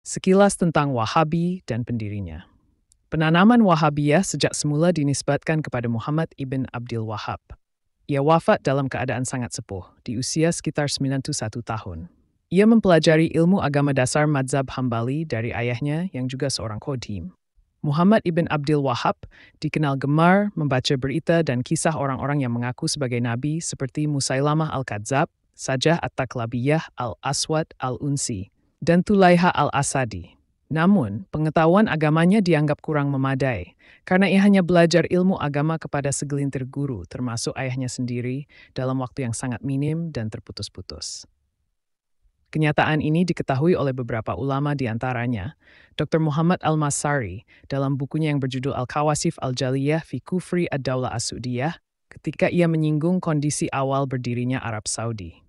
Sekilas tentang Wahabi dan pendirinya. Penanaman Wahabiyah sejak semula dinisbatkan kepada Muhammad ibn Abdul Wahhab. Ia wafat dalam keadaan sangat sepuh, di usia sekitar 91 tahun. Ia mempelajari ilmu agama dasar Madzhab Hambali dari ayahnya yang juga seorang khodim. Muhammad ibn Abdul Wahhab dikenal gemar membaca berita dan kisah orang-orang yang mengaku sebagai nabi seperti Musailamah al-Kadzab, Sajah at-Taklabiyah al-Aswad al-Unsi, dan Tulaiha al-Asadi. Namun, pengetahuan agamanya dianggap kurang memadai, karena ia hanya belajar ilmu agama kepada segelintir guru, termasuk ayahnya sendiri, dalam waktu yang sangat minim dan terputus-putus. Kenyataan ini diketahui oleh beberapa ulama di antaranya, Dr. Muhammad Al-Masari dalam bukunya yang berjudul Al-Kawasif Al-Jaliyah fi Kufri Ad-Daulah As-Sudiyah, ketika ia menyinggung kondisi awal berdirinya Arab Saudi.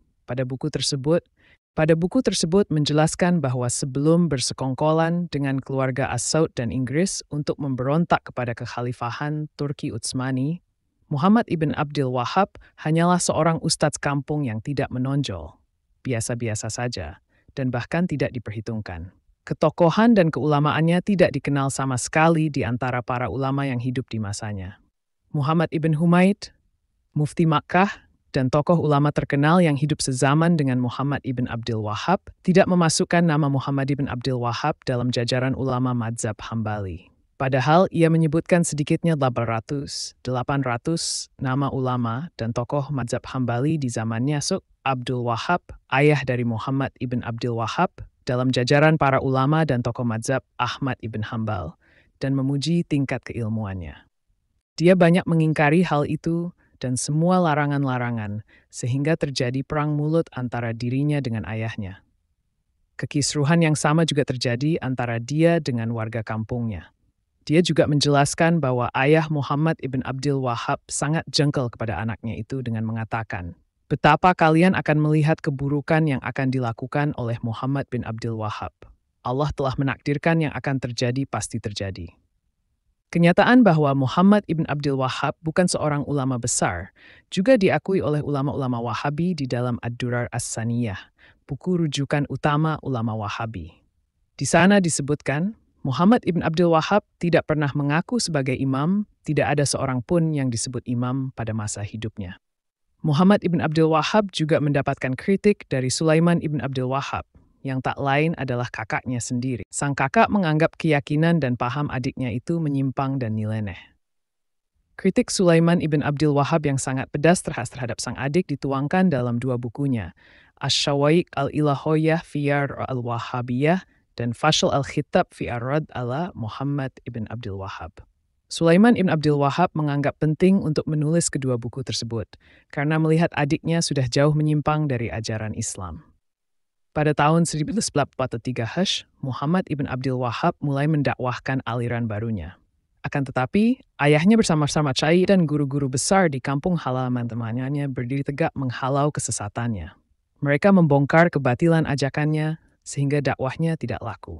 Pada buku tersebut menjelaskan bahwa sebelum bersekongkolan dengan keluarga As-Saud dan Inggris untuk memberontak kepada kekhalifahan Turki Utsmani, Muhammad ibn Abdul Wahhab hanyalah seorang ustadz kampung yang tidak menonjol, biasa-biasa saja, dan bahkan tidak diperhitungkan. Ketokohan dan keulamaannya tidak dikenal sama sekali di antara para ulama yang hidup di masanya. Muhammad ibn Humaid, mufti Makkah, dan tokoh ulama terkenal yang hidup sezaman dengan Muhammad ibn Abdul Wahhab tidak memasukkan nama Muhammad ibn Abdul Wahhab dalam jajaran ulama Madzhab Hambali. Padahal ia menyebutkan sedikitnya 800 nama ulama dan tokoh Madzhab Hambali di zamannya, Abdul Wahhab, ayah dari Muhammad ibn Abdul Wahhab, dalam jajaran para ulama dan tokoh Madzhab Ahmad ibn Hambal, dan memuji tingkat keilmuannya. Dia banyak mengingkari hal itu dan semua larangan-larangan, sehingga terjadi perang mulut antara dirinya dengan ayahnya. Kekisruhan yang sama juga terjadi antara dia dengan warga kampungnya. Dia juga menjelaskan bahwa ayah Muhammad ibn Abdul Wahhab sangat jengkel kepada anaknya itu dengan mengatakan, "Betapa kalian akan melihat keburukan yang akan dilakukan oleh Muhammad bin Abdul Wahhab. Allah telah menakdirkan yang akan terjadi pasti terjadi." Kenyataan bahwa Muhammad ibn Abdul Wahhab bukan seorang ulama besar juga diakui oleh ulama-ulama Wahabi di dalam Ad-Durar As-Saniyah, buku rujukan utama ulama Wahabi. Di sana disebutkan, Muhammad ibn Abdul Wahhab tidak pernah mengaku sebagai imam, tidak ada seorang pun yang disebut imam pada masa hidupnya. Muhammad ibn Abdul Wahhab juga mendapatkan kritik dari Sulaiman ibn Abdul Wahhab, yang tak lain adalah kakaknya sendiri. Sang kakak menganggap keyakinan dan paham adiknya itu menyimpang dan nyeleneh. Kritik Sulaiman ibn Abdul Wahhab yang sangat pedas terhadap sang adik dituangkan dalam dua bukunya, Asy-Syawaiq al-Ilahoyah fi al-Wahabiyah dan Fashl al-Khitab fi ar-Rad ala Muhammad ibn Abdul Wahhab. Sulaiman ibn Abdul Wahhab menganggap penting untuk menulis kedua buku tersebut, karena melihat adiknya sudah jauh menyimpang dari ajaran Islam. Pada tahun 1943 Muhammad ibn Abdul Wahhab mulai mendakwahkan aliran barunya. Akan tetapi, ayahnya bersama-sama Syai dan guru-guru besar di kampung halaman temannya berdiri tegak menghalau kesesatannya. Mereka membongkar kebatilan ajakannya sehingga dakwahnya tidak laku.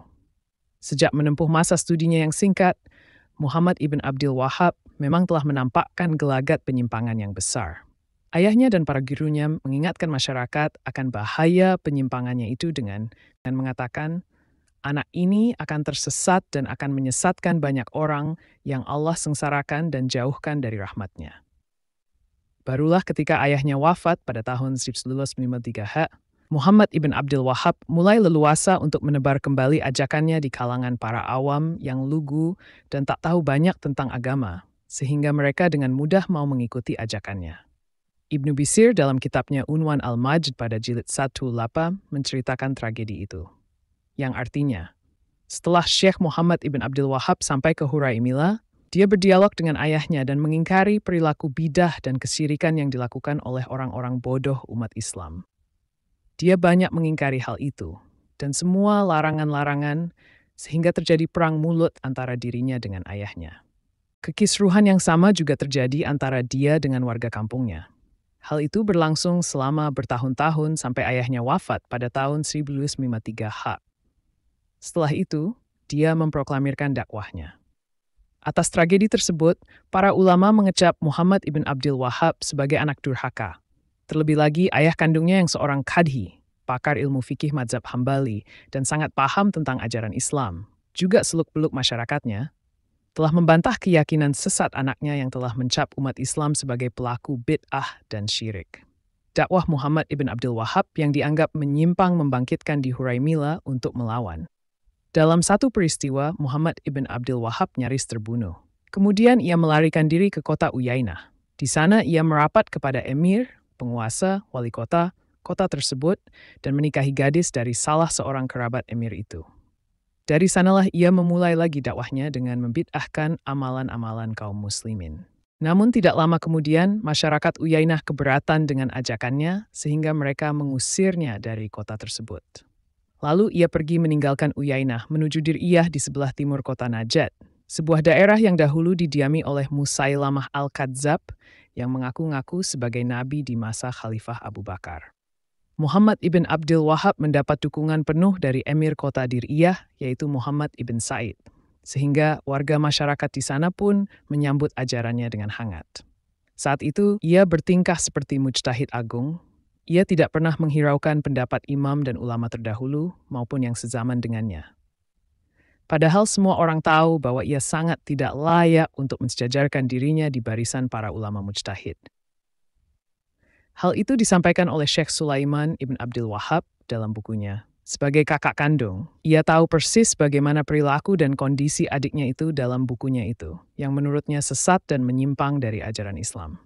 Sejak menempuh masa studinya yang singkat, Muhammad ibn Abdul Wahhab memang telah menampakkan gelagat penyimpangan yang besar. Ayahnya dan para gurunya mengingatkan masyarakat akan bahaya penyimpangannya itu dengan mengatakan, anak ini akan tersesat dan akan menyesatkan banyak orang yang Allah sengsarakan dan jauhkan dari rahmatnya. Barulah ketika ayahnya wafat pada tahun 1953, Muhammad ibn Abdul Wahhab mulai leluasa untuk menebar kembali ajakannya di kalangan para awam yang lugu dan tak tahu banyak tentang agama, sehingga mereka dengan mudah mau mengikuti ajakannya. Ibnu Bisir dalam kitabnya Unwan al-Majd pada jilid 1 Lapa menceritakan tragedi itu. Yang artinya, setelah Syekh Muhammad ibn Abdul Wahhab sampai ke Huraimila, dia berdialog dengan ayahnya dan mengingkari perilaku bidah dan kesyirikan yang dilakukan oleh orang-orang bodoh umat Islam. Dia banyak mengingkari hal itu, dan semua larangan-larangan sehingga terjadi perang mulut antara dirinya dengan ayahnya. Kekisruhan yang sama juga terjadi antara dia dengan warga kampungnya. Hal itu berlangsung selama bertahun-tahun sampai ayahnya wafat pada tahun 1953 Setelah itu, dia memproklamirkan dakwahnya. Atas tragedi tersebut, para ulama mengecap Muhammad ibn Abdul Wahhab sebagai anak durhaka. Terlebih lagi ayah kandungnya yang seorang kadhi, pakar ilmu fikih mazhab Hambali, dan sangat paham tentang ajaran Islam, juga seluk-beluk masyarakatnya, telah membantah keyakinan sesat anaknya yang telah mencap umat Islam sebagai pelaku bid'ah dan syirik. Dakwah Muhammad ibn Abdul Wahhab yang dianggap menyimpang membangkitkan di Huraimila untuk melawan. Dalam satu peristiwa, Muhammad ibn Abdul Wahhab nyaris terbunuh. Kemudian ia melarikan diri ke kota Uyainah. Di sana ia merapat kepada emir, penguasa, wali kota tersebut, dan menikahi gadis dari salah seorang kerabat emir itu. Dari sanalah ia memulai lagi dakwahnya dengan membid'ahkan amalan-amalan kaum muslimin. Namun tidak lama kemudian, masyarakat Uyainah keberatan dengan ajakannya sehingga mereka mengusirnya dari kota tersebut. Lalu ia pergi meninggalkan Uyainah menuju Dir'iyah di sebelah timur kota Najd, sebuah daerah yang dahulu didiami oleh Musailamah al-Kadzab yang mengaku-ngaku sebagai nabi di masa Khalifah Abu Bakar. Muhammad ibn Abdul Wahhab mendapat dukungan penuh dari emir kota Dir'iyah, yaitu Muhammad ibn Said, sehingga warga masyarakat di sana pun menyambut ajarannya dengan hangat. Saat itu, ia bertingkah seperti mujtahid agung. Ia tidak pernah menghiraukan pendapat imam dan ulama terdahulu maupun yang sezaman dengannya. Padahal semua orang tahu bahwa ia sangat tidak layak untuk mensejajarkan dirinya di barisan para ulama mujtahid. Hal itu disampaikan oleh Syekh Sulaiman ibn Abdul Wahhab dalam bukunya. Sebagai kakak kandung, ia tahu persis bagaimana perilaku dan kondisi adiknya itu dalam bukunya itu, yang menurutnya sesat dan menyimpang dari ajaran Islam.